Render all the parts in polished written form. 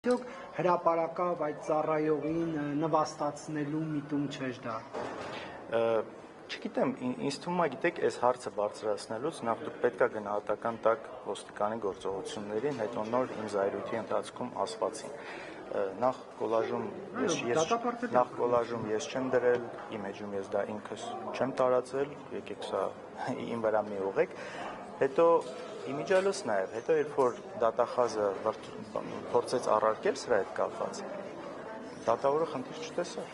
Արդյոք հրապարակավ այդ ծառայողին նվաստացնելու միտում չէր դա։ Չգիտեմ, ինձ թվում է, գիտեք, այս հարցը բարձրացնելուց նախ դուք պետք է գնահատական տակ ոստիկանի գործողություններին, հետո նոր իմ զայրույթի ընթացքում ասվածին։ Նախ կոլաժում ես չեմ դրել, իմ էջում ես դա ինքս չեմ տարածել, եկեք սա իմ վրա մի ուղեք, հետո իմիջիալս նաև, հետո երբ որ դատախազը փորձեց առարկել սրա հետ կապված, դատավորը խնդիր չտեսավ։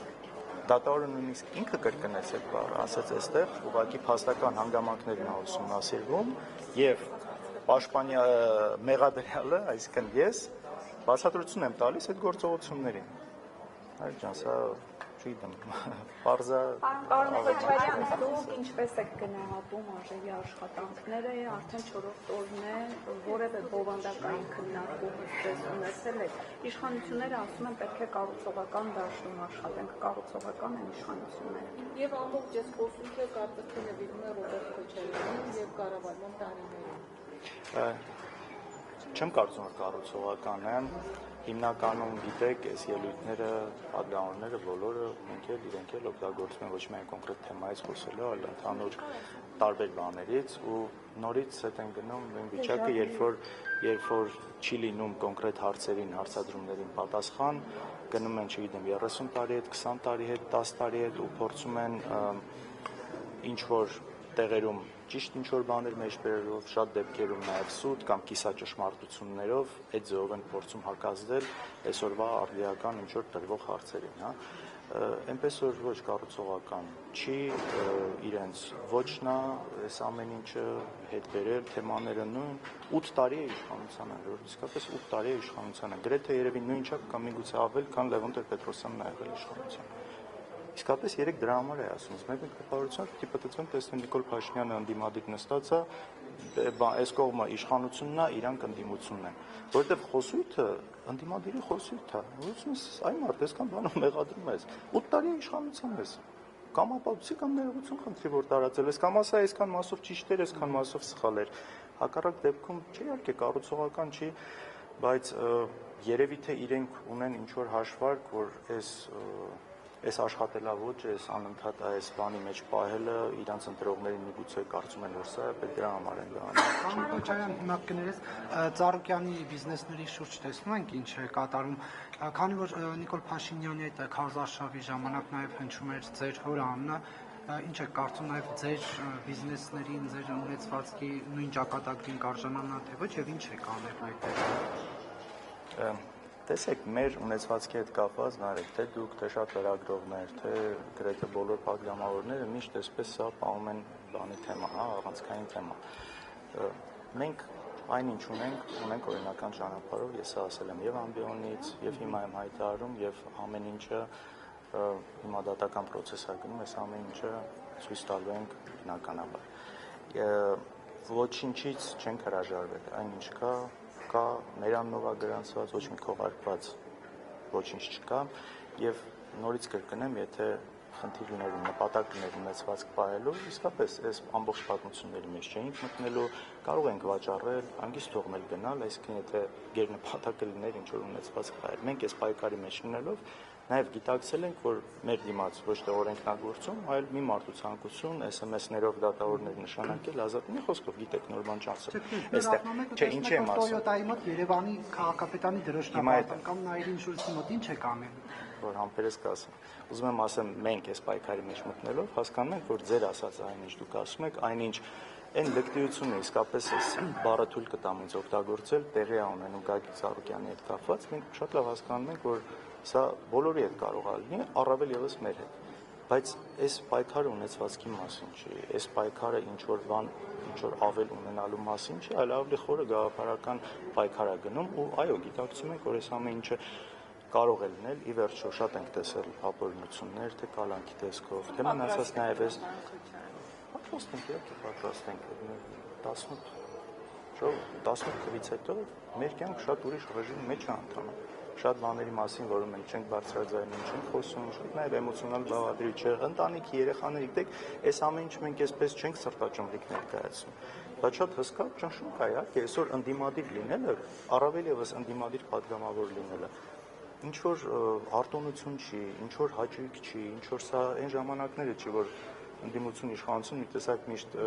Դատավորը նույնիսկ ինքը կրկնեց այդ բառը, ասաց այստեղ ուղղակի փաստական հանգամանքներն ուսումնասիրվում եւ պաշտպանի մեղադրյալը, այսինքն ես բացատրություն եմ տալիս այդ գործողություններին։ Այլ ջան, սա չգիտեմ, բարձա Պարոն Խաչատրյան, դուք ինչպես եք գնահատում արժեվի աշխատանքները, արդեն 4-րդ օրն է, որևէ բովանդակային քննարկում ըստ ունեցել եք։ Իշխանությունները ասում են պետք է կառուցողական դաշտում աշխատենք, կառուցողական են իշխանությունները։ Եվ ամբողջ այս խոսունքը կարծես նվիրում է Ռոբերտ Քոչարյանին եւ կառավարման տարիներին։ Չեմ կարծում, որ կառուցողական են, հիմնականում գիտեք, այս ելույթները, պատգամավորները բոլորը իրենք էլ օգտագործում են ոչ միայն կոնկրետ թեմայից խոսելու, այլ ընդհանուր տարբեր բաներից ու նորից հետ են գնում նույն վիճակը, երբ որ չի լինում կոնկրետ հարցերին, հարցադրումներին պատասխան, գնում են, չգիտեմ, 30 տարի հետ, 20 տարի հետ, 10 տարի հետ ու փորձում են ինչ որ տեղերում ճիշտ ինչ-որ բաներ մեջբերելով, շատ դեպքերում նաև սուտ կամ կիսաճշմարտություններով այդ ձևով են փորձում հակազդել այսօրվա արդիական ինչ-որ տրվող հարցերին, հա։ Այնպես որ ոչ կառուցողական չի իրենց ոչնա, այս ամեն ինչը հետ բերել, թեմաները նույն 8 տարի է իշխանությանը, որ իսկապես 8 տարի է իշխանությանը, գրեթե երևի նույն չափ կամ միգուցե ավել, քան Լևոն Տեր-Պետրոսյանն ա եղել իշխանության։ Իսկապես երեք դրա համար է ասում, մենք կապարության պիտի պատասխան տեսնեն Նիկոլ Փաշինյանը ընդդիմադիր նստած է, այս կողմը իշխանությունն է, իրանք ընդդիմությունն են, որովհետև խոսույթը ընդդիմադիրի խոսույթ է, ուսումս այն մարդ այսքան բանով մեղադրում ես, 8 տարի իշխանության ես, կամ ապացուցի կամ ներողություն խնդրի, որ տարածել ես, կամ ասա այսքան մասով ճիշտ էր, այսքան մասով սխալ էր, հակառակ դեպքում չի իհարկե կառուցողական չի, բայց երևի թե իրենք ունեն ինչ-որ հաշվարկ, որ այս աշխատելավոճը, այս անընդհատ այս բանի մեջ պահելը իրանց ընտրողներին միգուցե կարծում են, որ սա է, բայց դրա համար են դա անում։ Պարոն Քոչարյան, հիմա կներես Ծառուկյանի բիզնեսների շուրջ տեսնում ենք ինչ է կատարում, քանի որ Նիկոլ Փաշինյանի այդ քարոզարշավի ժամանակ նաև հնչում էր ձեր հոր անունը, ինչ է կարծում նաև ձեր բիզնեսներին, ձեր ունեցվածքի նույն ճակատագրին կարժանանա թե ոչ եւ ինչ է կանել այդտեղ։ Տեսեք, մեր ունեցվածքի հետ կապված նայեք, թե դուք, թե շատ լրագրողներ, թե գրեթե բոլոր պատգամավորները միշտ այսպես սա պահում են բանի թեմա, հա, առանցքային թեմա։ Մենք այնինչ ունենք օրինական ճանապարհով, ես ասել եմ եւ ամբիոնից, եւ հիմա եմ հայտարարում, եւ ամեն ինչը հիմա դատական process-ա գնում, այս ամեն ինչը ցույց տալու ենք բնականաբար։ Ոչինչից չենք հրաժարվել, այնինչ կա մեր անունով գրանցված, ոչ մի քողարկված ոչինչ չկա եւ նորից կրկնեմ, եթե խնդիր լինելու, նպատակ լինելու ունեցվածք պահելու, իսկապես այս ամբողջ պատմությունների մեջ չէինք մտնելու, կարող ենք վաճառել, հանգիստ թողնել գնալ, այսինքն եթե գերնպատակը լիներ ինչ որ ունեցվածք պահել։ Մենք այս պայքարի մեջ լինելով նաև գիտակցել ենք, որ մեր դիմաց ոչ թե օրենքնագործում, այլ մի մարդու ցանկություն SMS-ներով դատավորներ նշանակել, ազատ մի խոսքով գիտեք նոր բան չասել։ Այստեղ չէ, ինչ եմ ասում։ Տոյոտայի մոտ Երևանի քաղաքապետարանի դրոշակը կամ Նայիրին Շուլցի մոտ ինչ է կանել։ Որ համբերես կասեմ։ Ուզում եմ ասեմ, մենք այս պայքարի մեջ մտնելով հասկանում ենք, որ ձեր ասած այնինչ դուք ասում եք, այնինչ այն լկտիությունը իսկապես այս բառը թույլ կտամ ինձ օգտագործել, տեղի է ունենում Գագիկ Ծառուկյանի հետ կապված, մենք շատ լավ հասկանում ենք, որ սա բոլորի հետ կարող է լինի, առավել ևս մեր հետ։ Բայց այս պայքարը ունեցվածքի մասին չի, այս պայքարը ինչ որ բան, ինչ որ ավել ունենալու մասին չի, այլ ավելի խորը գաղափարական պայքար է գնում ու այո, գիտակցում ենք, որ այս ամեն ինչը կարող է լինել, ի վերջո շատ ենք տեսել ապօրինություններ, թե կալանքի տեսքով, թե մեն ասած նաև այս պատրաստ ենք 18 թվից հետո մեր կյանք շատ ուրիշ ռեժիմի մեջ է ընթանում։ Շատ բաների մասին, որը մենք չենք բարձրաձայնում, չենք խոսում, շատ նաև էմոցիոնալ բաղադրիչ է, ընտանիքի, երեխաների, գիտեք, այս ամեն ինչ մենք այսպես չենք սրտաճմլիկ ներկայացնում։ դա շատ հսկա ճնշում կա, իհարկե, այսօր ընդդիմադիր լինելը, առավել եւս ընդդիմադիր падգամավոր լինելը, ինչ որ արտոնություն չի, ինչ որ հաճույք չի, ինչ որ սա այն ժամանակները չի, որ ընդդիմություն իշխանություն մի տեսակ միշտ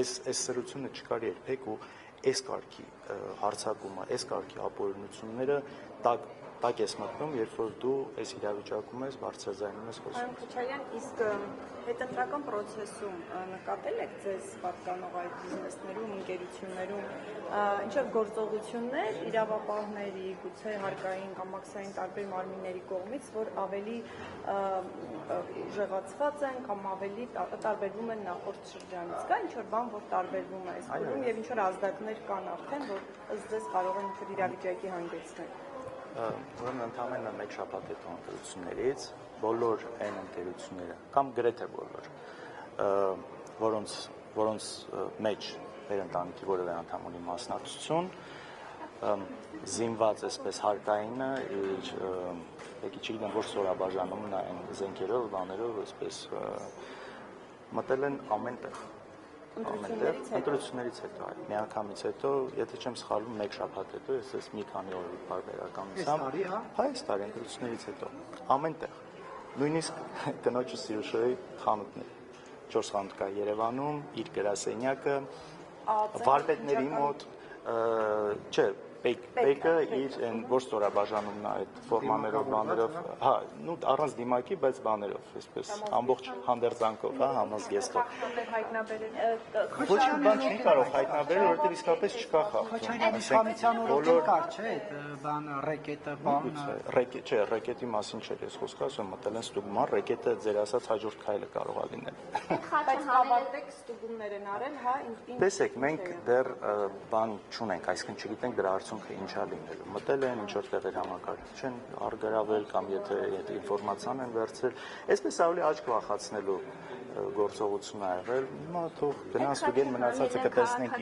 այս սրությունը չկար երբեք ու այս կարգի հարցակումը, այս կարգի ապօրինությունները տակ ես մտնում, երբ որ դու այս իրավիճակում ես բարձրաձայնում ես խոսում։ Պարոն Քոչարյան, իսկ հետընտրական process-ում նկատել եք ձեզ պատկանող այդ բիզնեսներում, ընկերություններում ինչ որ գործողություններ իրավապահների, գուցե հարկային կամ մաքսային տարբեր մարմինների կողմից, որ ավելի ուժեղացված են կամ ավելի տարբերվում են նախորդ շրջանից։ Կա ինչ որ բան, որ տարբերվում է այս փուլում եւ ինչ որ ազդակներ կան արդեն, որ ըստ ձեզ կարող են ինչ որ իրավիճակի հանգեցնել։ Ուրեմն ընդամենը մեկ շաբաթ հետո ընկերություններից բոլոր այն ընկերությունները կամ գրեթե բոլոր որոնց մեջ մեր ընտանիքի որևէ անդամ ունի մասնակցություն զինված այսպես հարկայինը իր եկի չգիտեմ որ սորաբաժանումն է այն զենքերով բաներով այսպես մտել են ամենտեղ ընտրություններից հետո այ միանգամից հետո եթե չեմ սխալվում մեկ շաբաթ հետո ես այս մի քանի օրի բարբերականությամբ այս տարի ընտրություններից հետո ամենտեղ նույնիսկ կնոջը Սիրուշոյի խանութներ 4 խանութ կա Երևանում իր գրասենյակը վարպետների մոտ չէ Պեկը իր ոչ ստորաբաժանումն է այդ ֆորմաներով, բաներով, հա, նու առանց դիմակի, բայց բաներով, այսպես ամբողջ հանդերձանքով, հա, համազգեստով։ Ոչ մի բան չի կարող հայտնաբերել, որովհետև իսկապես չկա խախտում։ Քոչարյանի իշխանության օրոք կար, չէ, այդ բան ռեկետը, բանը։ Չէ, ռեկետի մասին չէր ես խոսքը ասում, մտել են ստուգման, ռեկետը ձեր ասած հաջորդ քայլը կարող է լինել։ Բայց ավարտեք ստուգումներ են արել, հա, Տեսեք, մենք դեռ բան չունենք, այսինքն չգիտենք դրա արդյունքը ինչա լինելու։ Մտել են ինչ որ տեղեր համակարգիչ են արգրավել կամ եթե ինֆորմացիան են վերցրել, այսպես ավելի աչք վախացնելու գործողություն ա եղել։ Հիմա թող գնան ստուգեն մնացածը կտեսնենք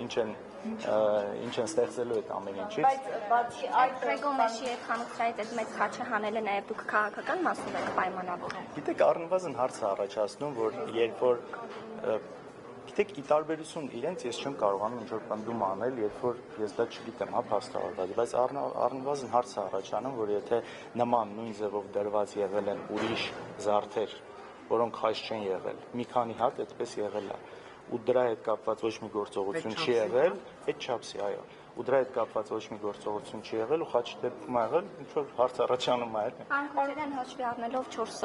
ինչ են ստեղծելու այդ ամեն ինչից։ Բայց բացի այդ Գրեգոմեշի այդ խանութներից այդ մեծ խաչը հանելը նաև դուք քաղաքական մասով եք պայմանավորում։ Գիտեք, առնվազն հարց է առաջացնում, որ երբ որ գիտեք, ի տարբերություն իրենց ես չեմ կարողանում ինչ-որ պնդում անել, երբ որ ես դա չգիտեմ, հա, փաստավորված, բայց առնվազն հարց է առաջանում, որ եթե նման նույն ձևով դրված եղել են ուրիշ զարդեր, որոնք խաչ չեն եղել, մի քանի հատ այդպես եղել է, ու դրա հետ կապված ոչ մի գործողություն չի եղել, այդ չափսի, այո, ու դրա հետ կապված ոչ մի գործողություն չի եղել ու խաչի դեպքում ա եղել, ինչ որ հարց առաջանում է, այլ։ Անկարიდან հաշվի առնելով 4